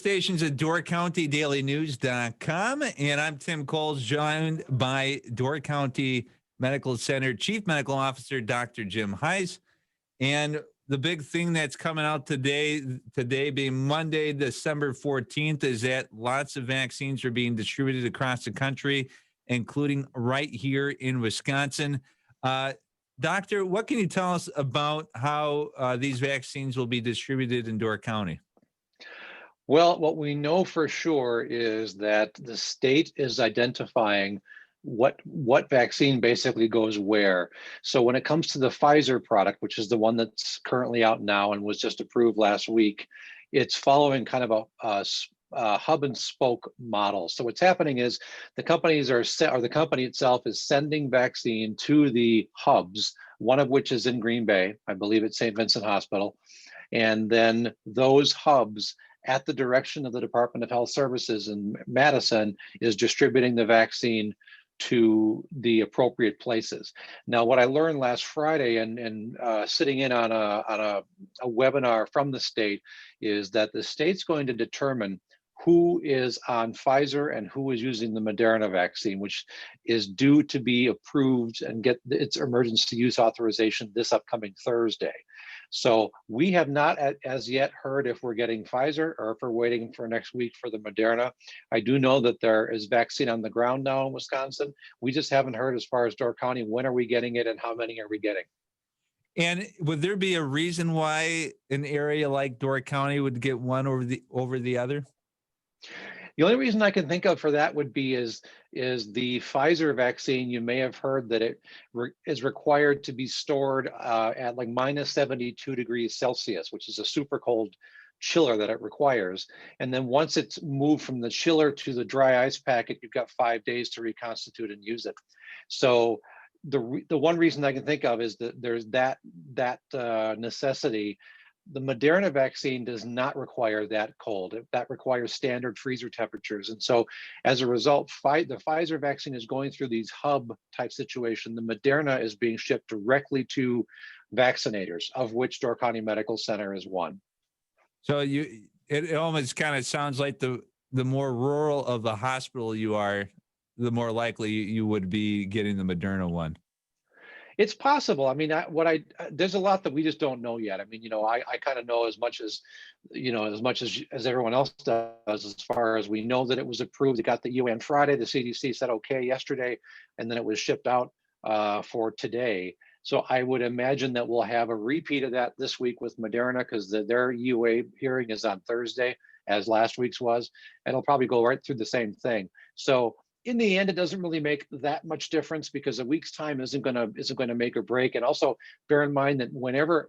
Stations at DoorCountyDailyNews.com, and I'm Tim Kowols, joined by Door County Medical Center Chief Medical Officer Dr. Jim Heise. And the big thing that's coming out today being Monday, December 14th, is that lots of vaccines are being distributed across the country, including right here in Wisconsin. Doctor, what can you tell us about how these vaccines will be distributed in Door County? Well, what we know for sure is that the state is identifying what vaccine basically goes where. So when it comes to the Pfizer product, which is the one that's currently out now and was just approved last week, it's following kind of a hub and spoke model. So what's happening is the the company itself is sending vaccine to the hubs, one of which is in Green Bay, I believe it's St. Vincent Hospital, and then those hubs, at the direction of the Department of Health Services in Madison, is distributing the vaccine to the appropriate places. Now, what I learned last Friday and sitting in on a webinar from the state is that the state's going to determine who is on Pfizer and who is using the Moderna vaccine, which is due to be approved and get its emergency use authorization this upcoming Thursday. So we have not as yet heard if we're getting Pfizer or if we're waiting for next week for the Moderna. I do know that there is vaccine on the ground now in Wisconsin. We just haven't heard as far as Door County, when are we getting it and how many are we getting? And would there be a reason why an area like Door County would get one over the other? The only reason I can think of for that would be is the Pfizer vaccine. You may have heard that it is required to be stored at like minus 72 degrees Celsius, which is a super cold chiller that it requires. And then once it's moved from the chiller to the dry ice packet, you've got 5 days to reconstitute and use it. So the one reason I can think of is that there's that necessity. The Moderna vaccine does not require that cold. That requires standard freezer temperatures. And so as a result, the Pfizer vaccine is going through these hub type situation. The Moderna is being shipped directly to vaccinators, of which Door County Medical Center is one. So it almost kind of sounds like the more rural of the hospital you are, the more likely you would be getting the Moderna one. It's possible. I mean, there's a lot that we just don't know yet. I mean, I kind of know as much as everyone else does, as far as we know that it was approved. It got the EUA on Friday. The CDC said okay yesterday, and then it was shipped out for today. So I would imagine that we'll have a repeat of that this week with Moderna, because their EUA hearing is on Thursday, as last week's was, and it'll probably go right through the same thing. So in the end, it doesn't really make that much difference, because a week's time isn't going to make or break. And also bear in mind that whatever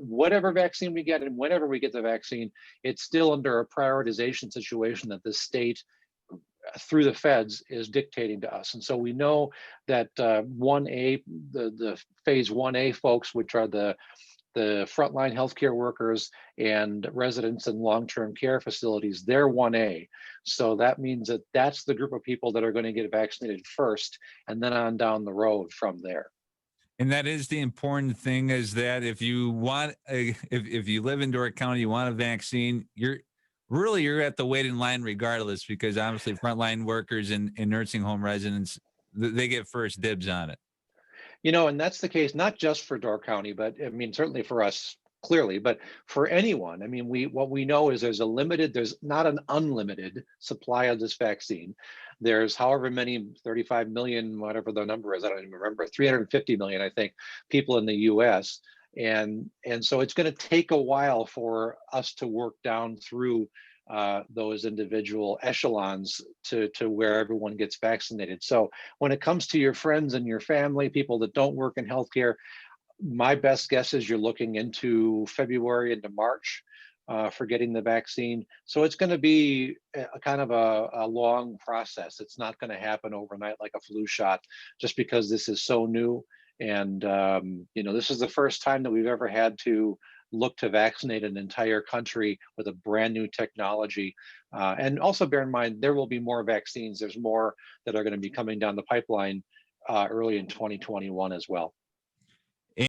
vaccine we get and whenever we get the vaccine, it's still under a prioritization situation that the state through the feds is dictating to us. And so we know that 1A, the phase 1A folks, which are the frontline healthcare workers and residents in long-term care facilities, they're 1A. So that means that that's the group of people that are going to get vaccinated first, and then on down the road from there. And that is the important thing, is that if you want, if you live in Door County, you want a vaccine, you're at the waiting line regardless, because obviously frontline workers and nursing home residents, they get first dibs on it. And that's the case, not just for Door County, but I mean, certainly for us, clearly, but for anyone. I mean, what we know is there's not an unlimited supply of this vaccine. There's however many, 35 million, whatever the number is, I don't even remember, 350 million, I think, people in the US. And so it's going to take a while for us to work down through those individual echelons to where everyone gets vaccinated. So when it comes to your friends and your family, people that don't work in healthcare, my best guess is you're looking into February into March for getting the vaccine. So it's going to be a kind of a long process. It's not going to happen overnight like a flu shot, just because this is so new. And this is the first time that we've ever had to look to vaccinate an entire country with a brand new technology. And also bear in mind, there will be more vaccines. There's more that are going to be coming down the pipeline early in 2021 as well.